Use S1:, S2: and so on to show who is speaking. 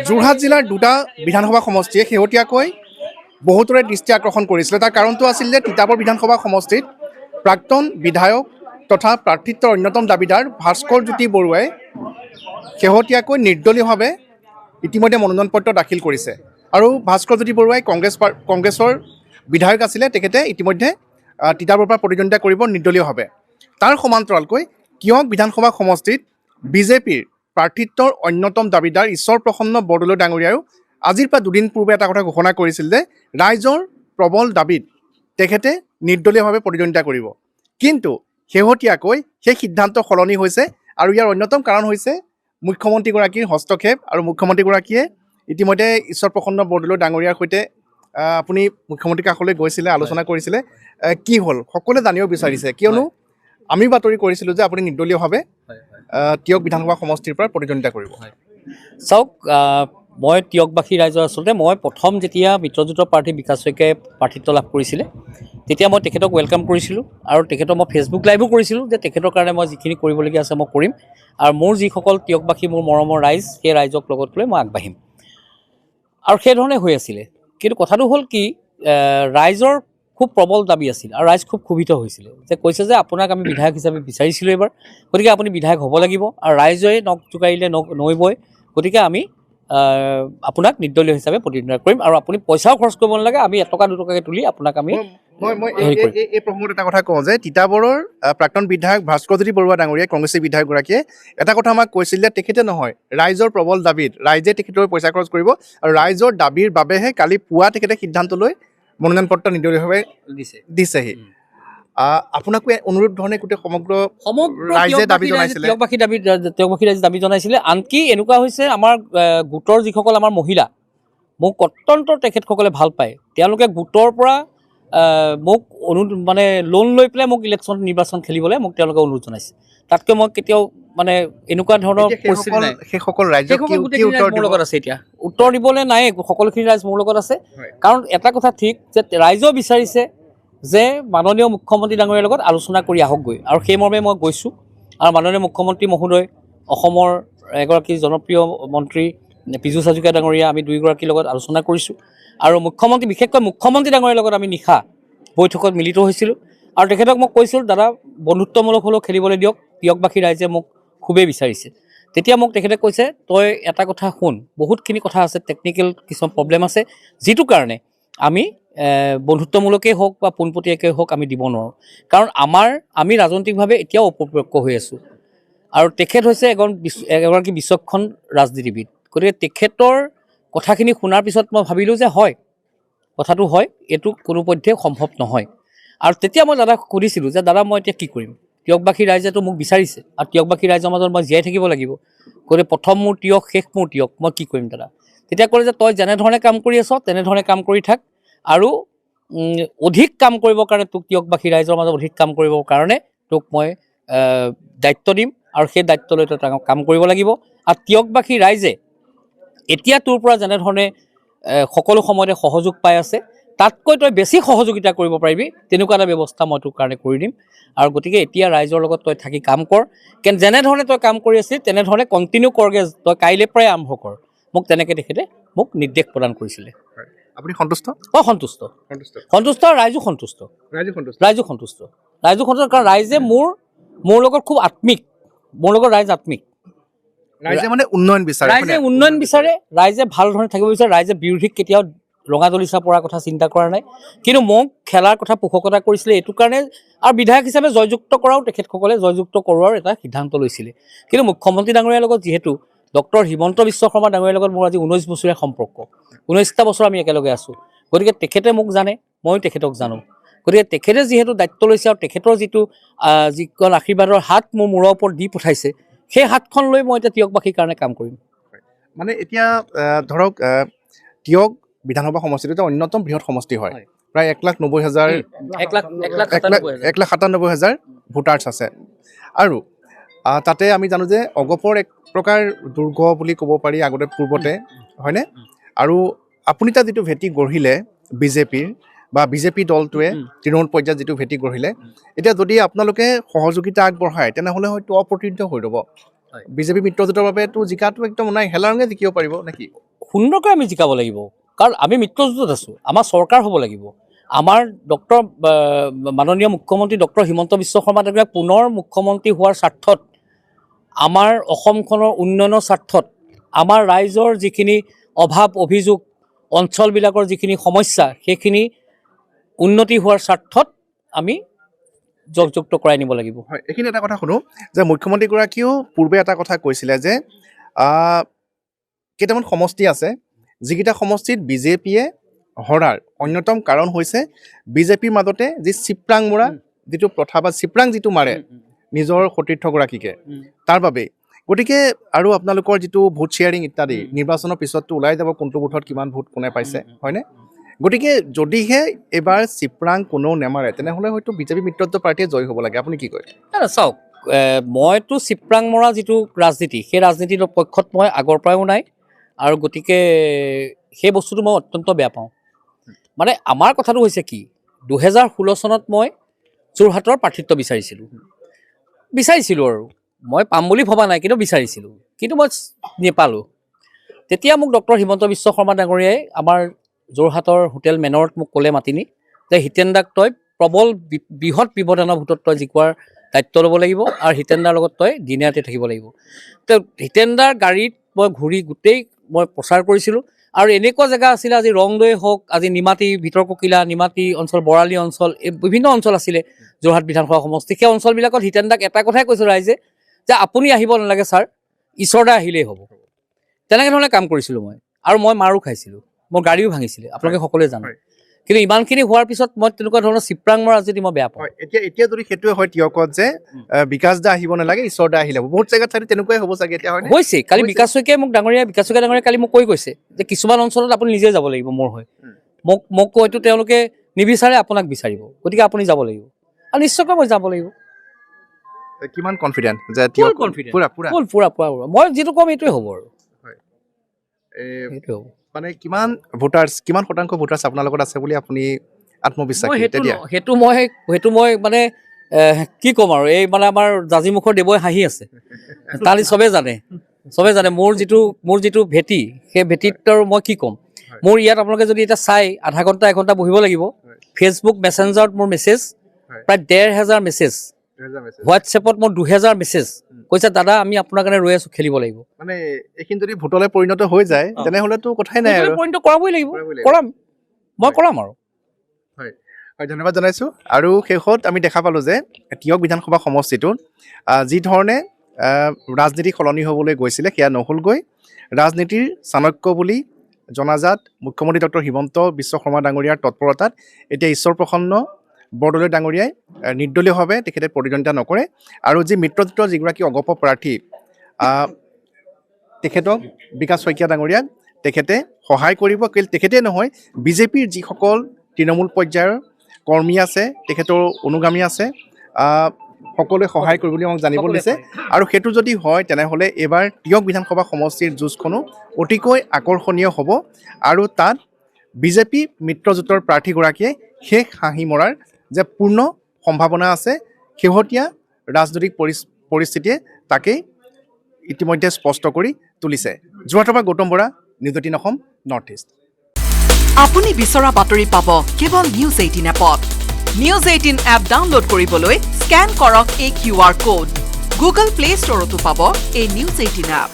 S1: যোৰহাট জিলাৰ দুটা বিধানসভা সমষ্টিয়ে শেহতীয়াকৈ বহুতৰে দৃষ্টি আকৰ্ষণ কৰিছিলে। তাৰ কাৰণটো আছিল যে তিতাবৰ বিধানসভা সমষ্টিত প্ৰাক্তন বিধায়ক তথা প্ৰাৰ্থিত্বৰ অন্যতম দাবীদাৰ ভাস্কৰ জ্যোতি বৰুৱাই শেহতীয়াকৈ নিৰ্দলীয়ভাৱে ইতিমধ্যে মনোনয়ন পত্ৰ দাখিল কৰিছে। আৰু ভাস্কৰ জ্যোতি বৰুৱাই কংগ্ৰেছৰ বিধায়ক আছিলে। তেখেতে ইতিমধ্যে তিতাবৰৰ পৰা প্ৰতিদ্বন্দ্বিতা কৰিব নিৰ্দলীয়ভাৱে। তাৰ সমান্তৰালকৈ টিয়ক বিধানসভা সমষ্টিত বিজেপিৰ প্ৰাৰ্থিত্বৰ অন্যতম দাবীদাৰ ঈশ্বৰ প্ৰসন্ন বৰদলৈ ডাঙৰীয়াও আজিৰ পৰা দুদিন পূৰ্বে এটা কথা ঘোষণা কৰিছিল যে ৰাইজৰ প্ৰবল দাবীত তেখেতে নিৰ্দলীয়ভাৱে প্ৰতিদ্বন্দ্বিতা কৰিব। কিন্তু শেহতীয়াকৈ সেই সিদ্ধান্ত সলনি হৈছে আৰু ইয়াৰ অন্যতম কাৰণ হৈছে মুখ্যমন্ত্ৰীগৰাকীৰ হস্তক্ষেপ। আৰু মুখ্যমন্ত্ৰীগৰাকীয়ে ইতিমধ্যে ঈশ্বৰ প্ৰসন্ন বৰদলৈ ডাঙৰীয়াৰ সৈতে আপুনি মুখ্যমন্ত্ৰীৰ কাষলৈ গৈছিলে, আলোচনা কৰিছিলে। কি হ'ল সকলোৱে জানিব বিচাৰিছে, কিয়নো আমি বাতৰি কৰিছিলোঁ যে আপুনি নিৰ্দলীয়ভাৱে টিয়ক বিধানসভা সমষ্টিৰ পৰা প্ৰতিদ্বন্দ্বিতা কৰিব।
S2: চাওক, মই টিয়কবাসী ৰাইজৰ আচলতে মই প্ৰথম যেতিয়া মিত্ৰজোঁটৰ প্ৰাৰ্থী বিকাশ শইকীয়াই প্ৰাৰ্থিত্ব লাভ কৰিছিলে তেতিয়া মই তেখেতক ৱেলকাম কৰিছিলোঁ আৰু তেখেতক মই ফেচবুক লাইভো কৰিছিলোঁ যে তেখেতৰ কাৰণে মই যিখিনি কৰিবলগীয়া আছে মই কৰিম আৰু মোৰ যিসকল টিয়কবাসী মোৰ মৰমৰ ৰাইজ সেই ৰাইজক লগত লৈ মই আগবাঢ়িম। আৰু সেইধৰণে হৈ আছিলে। কিন্তু কথাটো হ'ল কি, ৰাইজৰ খুব প্ৰবল দাবী আছিল আৰু ৰাইজ খুব ক্ষোভিত হৈছিলে যে কৈছে যে আপোনাক আমি বিধায়ক হিচাপে বিচাৰিছিলোঁ এইবাৰ, গতিকে আপুনি বিধায়ক হ'ব লাগিব। আৰু ৰাইজে নখ জোকাৰিলে নৈ বয়, গতিকে আমি আপোনাক নিৰ্দলীয় হিচাপে প্ৰতিদ্বন্দ্বিতা কৰিম আৰু আপুনি পইচাও খৰচ কৰিব নালাগে, আমি এটকা দুটকাকৈ তুলি আপোনাক আমি
S1: এই প্ৰসংগত এটা কথা কওঁ যে তিতাবৰৰ প্ৰাক্তন বিধায়ক ভাস্কৰ জ্যোতি বৰুৱা ডাঙৰীয়াই কংগ্ৰেছী বিধায়কগৰাকীয়ে এটা কথা আমাক কৈছিল যে তেখেতে নহয়, ৰাইজৰ প্ৰবল দাবীত ৰাইজে তেখেতৰ পইচা খৰচ কৰিব আৰু ৰাইজৰ দাবীৰ বাবেহে কালি পুৱা তেখেতে সিদ্ধান্ত লৈ মনোনয়ন পত্ৰ নিৰ্দলীয়ভাৱে দিছেহি। আপোনাকো অনুৰূপ ধৰণে গোটেই সমগ্ৰ ৰাইজে দাবী জনাইছিলে,
S2: টিয়কবাসী ৰাইজে দাবী জনাইছিলে। আনকি এনেকুৱা হৈছে আমাৰ গোটৰ যিসকল আমাৰ মহিলা মোক অত্যন্ত তেখেতসকলে ভাল পায়। তেওঁলোকে গোটৰ পৰা মোক মানে লোন লৈ পেলাই মোক নিৰ্বাচন খেলিবলৈ মোক তেওঁলোকে অনুৰোধ জনাইছে। তাতকৈ মই কেতিয়াও মানে এনেকুৱা ধৰণৰ পৰিস্থিতি নাই।
S1: সেইসকল ৰাইজ
S2: মোৰ লগত আছে, এতিয়া উত্তৰ দিবলৈ নাই, সকলোখিনি ৰাইজ মোৰ লগত আছে। কাৰণ এটা কথা ঠিক যে ৰাইজেও বিচাৰিছে যে মাননীয় মুখ্যমন্ত্ৰী ডাঙৰীয়াৰ লগত আলোচনা কৰি আহকগৈ আৰু সেই মৰ্মে মই গৈছোঁ। আৰু মাননীয় মুখ্যমন্ত্ৰী মহোদয়, অসমৰ এগৰাকী জনপ্ৰিয় মন্ত্ৰী পীযুষ হাজৰিকা ডাঙৰীয়া, আমি দুয়োগৰাকীৰ লগত আলোচনা কৰিছোঁ। আৰু মুখ্যমন্ত্ৰী, বিশেষকৈ মুখ্যমন্ত্ৰী ডাঙৰীয়াৰ লগত আমি নিশা বৈঠকত মিলিত হৈছিলোঁ আৰু তেখেতক মই কৈছিলোঁ দাদা বন্ধুত্বমূলক হ'লেও খেলিবলৈ দিয়ক, টিয়কবাসী ৰাইজে মোক খুবেই বিচাৰিছে। তেতিয়া মোক তেখেতে কৈছে তই এটা কথা শুন, বহুতখিনি কথা আছে, টেকনিকেল কিছুমান প্ৰব্লেম আছে, যিটো কাৰণে আমি বন্ধুত্বমূলকেই হওক বা পোনপটীয়াকৈ হওক আমি দিব নোৱাৰোঁ। কাৰণ আমি ৰাজনৈতিকভাৱে এতিয়াও অপৰিপক্ক হৈ আছোঁ আৰু তেখেত হৈছে এগৰাকী বিচক্ষণ ৰাজনীতিবিদ। গতিকে তেখেতৰ কথাখিনি শুনাৰ পিছত মই ভাবিলোঁ যে হয়, কথাটো হয়, এইটো কোনোপধ্যে সম্ভৱ নহয়। আৰু তেতিয়া মই দাদাক সুধিছিলোঁ যে দাদা মই এতিয়া কি কৰিম, টিয়কবাসী ৰাইজেতো মোক বিচাৰিছে আৰু টিয়কবাসী ৰাইজৰ মাজত মই জীয়াই থাকিব লাগিব, গতিকে প্ৰথম মোৰ টিয়ক, শেষ মোৰ টিয়ক, মই কি কৰিম দাদা? তেতিয়া ক'লে যে তই যেনেধৰণে কাম কৰি আছ তেনেধৰণে কাম কৰি থাক আৰু অধিক কাম কৰিবৰ কাৰণে তোক টিয়কবাসী ৰাইজৰ মাজত অধিক কাম কৰিবৰ কাৰণে তোক মই দায়িত্ব দিম আৰু সেই দায়িত্ব লৈ তই কাম কৰিব লাগিব। আৰু টিয়কবাসী ৰাইজে এতিয়া তোৰ পৰা যেনেধৰণে সকলো সময়তে সহযোগ পাই আছে তাতকৈ তই বেছি সহযোগিতা কৰিব পাৰিবি, তেনেকুৱা এটা ব্যৱস্থা মই তোৰ কাৰণে কৰি দিম। আৰু গতিকে এতিয়া ৰাইজৰ লগত তই থাকি কাম কৰ, যেনেধৰণে তই কাম কৰি আছিলি তেনেধৰণে কণ্টিনিউ কৰগৈ, তই কাইলৈ পৰাই আৰম্ভ কৰ। মোক তেনেকৈ তেখেতে মোক নিৰ্দেশ প্ৰদান কৰিছিলে।
S1: আপুনি সন্তুষ্ট?
S2: অঁ সন্তুষ্ট, আৰু ৰাইজো সন্তুষ্ট। কাৰণ ৰাইজে মোৰ লগত খুব আত্মিক, মোৰ লগত ৰাইজ আত্মিক।
S1: ৰাইজে মানে উন্নয়ন বিচাৰে,
S2: ৰাইজে ভাল ধৰণে থাকিব বিচাৰে। ৰাইজে বিৰোধীক কেতিয়াও ৰঙা দলিচা পৰাৰ কথা চিন্তা কৰা নাই, কিন্তু মোক খেলাৰ কথা পোষকতা কৰিছিলে এইটো কাৰণে। আৰু বিধায়ক হিচাপে জয়যুক্ত কৰাও তেখেতসকলে জয়যুক্ত কৰোৱাৰ এটা সিদ্ধান্ত লৈছিলে। কিন্তু মুখ্যমন্ত্ৰী ডাঙৰীয়াৰ লগত যিহেতু ডক্টৰ হিমন্ত বিশ্ব শৰ্মা ডাঙৰীয়াৰ লগত মোৰ আজি 19 বছৰীয়া সম্পৰ্ক, 19টা বছৰ আমি একেলগে আছোঁ, গতিকে তেখেতে মোক জানে, ময়ো তেখেতক জানো। গতিকে তেখেতে যিহেতু দায়িত্ব লৈছে আৰু তেখেতৰ যিখন আশীৰ্বাদৰ হাত মোৰ মূৰৰ ওপৰত দি পঠাইছে, সেই হাতখন লৈ মই এতিয়া টিয়কবাসীৰ কাৰণে কাম কৰিম।
S1: মানে এতিয়া ধৰক টিয়ক বিধানসভা সমষ্টিটো এটা অন্যতম বৃহৎ সমষ্টি হয়, প্ৰায় 1,97,000 ভোটাৰ্ছ আছে। আৰু তাতে আমি জানো যে অগপৰ এক প্ৰকাৰ দুৰ্গ বুলি ক'ব পাৰি আগতে পূৰ্বতে, হয়নে? আৰু আপুনি তাত যিটো ভেটি গঢ়িলে বিজেপিৰ বা বিজেপি দলটোৱে তৃণমূল পৰ্যায়ত যিটো ভেটি গঢ়িলে, এতিয়া যদি আপোনালোকে সহযোগিতা আগবঢ়ায় তেনেহ'লে হয়তো অপ্ৰতিদ্ধ হৈ ৰ'ব। কিন্তু বিজেপি মিত্ৰজোঁটৰ বাবেতো জিকাটো একদম নাই, হেলাৰঙে জিকিব পাৰিব নেকি?
S2: সুন্দৰকৈ আমি জিকাব লাগিব, কাৰণ আমি মিত্ৰজোঁটত আছোঁ, আমাৰ চৰকাৰ হ'ব লাগিব। আমাৰ মাননীয় মুখ্যমন্ত্ৰী ডক্টৰ হিমন্ত বিশ্ব শৰ্মা ডাঙৰীয়াক পুনৰ মুখ্যমন্ত্ৰী হোৱাৰ স্বাৰ্থত, আমাৰ অসমখনৰ উন্নয়নৰ স্বাৰ্থত, আমাৰ ৰাইজৰ যিখিনি অভাৱ অভিযোগ, অঞ্চলবিলাকৰ যিখিনি সমস্যা, সেইখিনি উন্নতি হোৱাৰ স্বাৰ্থত আমি যুক্ত কৰাই নিব লাগিব।
S1: হয়, এইখিনি এটা কথা শুনো যে মুখ্যমন্ত্ৰীগৰাকীয়েও পূৰ্বে এটা কথা কৈছিলে যে কেইটামান সমষ্টি আছে, যিকেইটা সমষ্টিত বিজেপিয়ে হৰাৰ অন্যতম কাৰণ হৈছে বিজেপিৰ মাজতে যি চিপৰাং মৰা যিটো প্ৰথা বা চিপৰাং যিটো মাৰে নিজৰ সতীৰ্থগৰাকীকে, তাৰ বাবেই। গতিকে আৰু আপোনালোকৰ যিটো ভোট শ্বেয়াৰিং ইত্যাদি নিৰ্বাচনৰ পিছততো ওলাই যাব কোনটো বুথত কিমান ভোট কোনে পাইছে, হয়নে? গতিকে যদিহে এইবাৰ চিপৰাং কোনেও নেমাৰে তেনেহ'লে হয়তো বিজেপি মিত্ৰজোঁট পাৰ্টীয়ে জয়ী হ'ব লাগে। আপুনি কি কয়?
S2: চাওক, মইতো চিপৰাং মৰা যিটো ৰাজনীতি, সেই ৰাজনীতিৰ পক্ষত মই আগৰ পৰাও নাই, আৰু গতিকে সেই বস্তুটো মই অত্যন্ত বেয়া পাওঁ। মানে আমাৰ কথাটো হৈছে কি, 2016 চনত মই যোৰহাটৰ প্ৰাৰ্থিত্ব বিচাৰিছিলোঁ আৰু মই পাম বুলি ভবা নাই, কিন্তু বিচাৰিছিলোঁ, কিন্তু মই নেপালোঁ। তেতিয়া মোক ডক্টৰ হিমন্ত বিশ্ব শৰ্মা ডাঙৰীয়াই আমাৰ যোৰহাটৰ হোটেল মেনৰত মোক ক'লে মাতি নি যে হিতেন দাক তই প্ৰবল বৃহৎ ব্যৱধানৰ ভোটত তই জিকোৱাৰ দায়িত্ব ল'ব লাগিব, আৰু হিতেন দাৰ লগত তই দিনে ৰাতি থাকিব লাগিব। তো হিতেন দাৰ গাড়ীত মই ঘূৰি গোটেই মই প্ৰচাৰ কৰিছিলোঁ, আৰু এনেকুৱা জেগা আছিলে, আজি ৰংদৈ হওক, আজি নিমাতী ভিতৰ ককিলা, নিমাতী অঞ্চল, বৰালি অঞ্চল, এই বিভিন্ন অঞ্চল আছিলে যোৰহাট বিধানসভা সমষ্টি। সেই অঞ্চলবিলাকত হিতেন দাক এটা কথাই কৈছোঁ ৰাইজে যে আপুনি আহিব নালাগে ছাৰ, ঈশ্বৰদা আহিলেই হ'ব। তেনেকৈ ধৰণে কাম কৰিছিলোঁ মই, আৰু মই মাৰো খাইছিলোঁ, মোৰ গাড়ীও ভাঙিছিলে, আপোনালোকে সকলোৱে জানে। কিন্তু ইমানখিনি হোৱাৰ পিছত মই তেনেকুৱা ধৰণৰ চিপৰাং মৰা যদি মই বেয়া পাওঁ।
S1: এতিয়া যদি সেইটোৱে হয় তিয়কত যে বিকাশ দা আহিব নালাগে, ঈশ্বৰ দা আহিলে হ'ব, বহুত জেগাত চাই তেনেকুৱাই হ'ব চাগে। এতিয়া
S2: হৈছে, কালি বিকাশ শইকীয়াই মোক বিকাশ শইকীয়া ডাঙৰীয়াই কালি মোক কৈ গৈছে যে কিছুমান অঞ্চলত আপুনি নিজে যাব লাগিব মোৰ হৈ। মোক হয়তো তেওঁলোকে নিবিচাৰে, আপোনাক বিচাৰিব, গতিকে আপুনি যাব লাগিব, আৰু নিশ্চয়কৈ মই যাব লাগিব।
S1: কিমান কনফিডেণ্ট যে
S2: মই যিটো ক'ম এইটোৱে হ'ব, আৰু সেইটোৱে হ'ব।
S1: মানে কিমান শতাংশ ভোটাৰ্ছ আপোনাৰ লগত আছে বুলি আপুনি আত্মবিশ্বাস?
S2: সেইটো মই মানে কি ক'ম আৰু, এই মানে আমাৰ জাজিমুখৰ দেৱই হাঁহি আছে, তালি চবে জানে মোৰ যিটো ভেটি, সেই ভেটিত আৰু মই কি ক'ম। মোৰ ইয়াত আপোনালোকে যদি এতিয়া চাই আধা ঘণ্টা এঘণ্টা বহিব লাগিব। ফেচবুক মেছেঞ্জাৰত মোৰ মেছেজ প্ৰায় 1,500 মেছেজ, হোৱাটছএপত মোৰ 2,000 মেছেজ, কৈছে দাদা আমি আপোনাৰ কাৰণে ৰৈ আছোঁ, খেলিব লাগিব।
S1: মানে এইখিনি যদি ভোটলৈ পৰিণত হৈ যায় তেনেহ'লেতো কথাই নাই,
S2: পৰিণত কৰাবই লাগিব, কৰাম আৰু।
S1: হয়, ধন্যবাদ জনাইছোঁ। আৰু শেষত আমি দেখা পালোঁ যে তিয়ক বিধানসভা সমষ্টিটোত যি ধৰণে ৰাজনীতি সলনি হ'বলৈ গৈছিলে সেয়া নহ'লগৈ। ৰাজনীতিৰ চাণক্য বুলি জনাজাত মুখ্যমন্ত্ৰী ডক্টৰ হিমন্ত বিশ্ব শৰ্মা ডাঙৰীয়াৰ তৎপৰতাত এতিয়া ঈশ্বৰ প্ৰসন্ন বৰদলৈ ডাঙৰীয়াই নিৰ্দলীয়ভাৱে তেখেতে প্ৰতিদ্বন্দ্বিতা নকৰে, আৰু যি মিত্ৰজোঁটৰ যিগৰাকী অগপ প্ৰাৰ্থী তেখেতক বিকাশ শইকীয়া ডাঙৰীয়াক তেখেতে সহায় কৰিব। তেখেতে নহয়, বিজেপিৰ যিসকল তৃণমূল পৰ্যায়ৰ কৰ্মী আছে, তেখেতৰ অনুগামী আছে, সকলোৱে সহায় কৰিব বুলি আমাক জানিব দিছে। আৰু সেইটো যদি হয় তেনেহ'লে এইবাৰ তিয়ক বিধানসভা সমষ্টিৰ যুঁজখনো অতিকৈ আকৰ্ষণীয় হ'ব, আৰু তাত বিজেপি মিত্ৰজোঁটৰ প্ৰাৰ্থীগৰাকীয়ে শেষ হাঁহি মৰাৰ যে পূৰ্ণ সম্ভাৱনা আছে। শেহতীয়া ৰাজনৈতিক পৰিস্থিতিয়ে তাকেই ইতিমধ্যে স্পষ্ট কৰি তুলিছে। যোৰহাটৰ পৰা Gautam Bora, news 18 Assam, north east.
S3: আপুনি বিচৰা বাতৰি পাব কেৱল নিউজ 18 এপত। নিউজ 18 এপ ডাউনলোড কৰিবলৈ স্কেন কৰক এই QR কোড। গুগল প্লে ষ্টৰতো পাব এই নিউজ 18 এপ।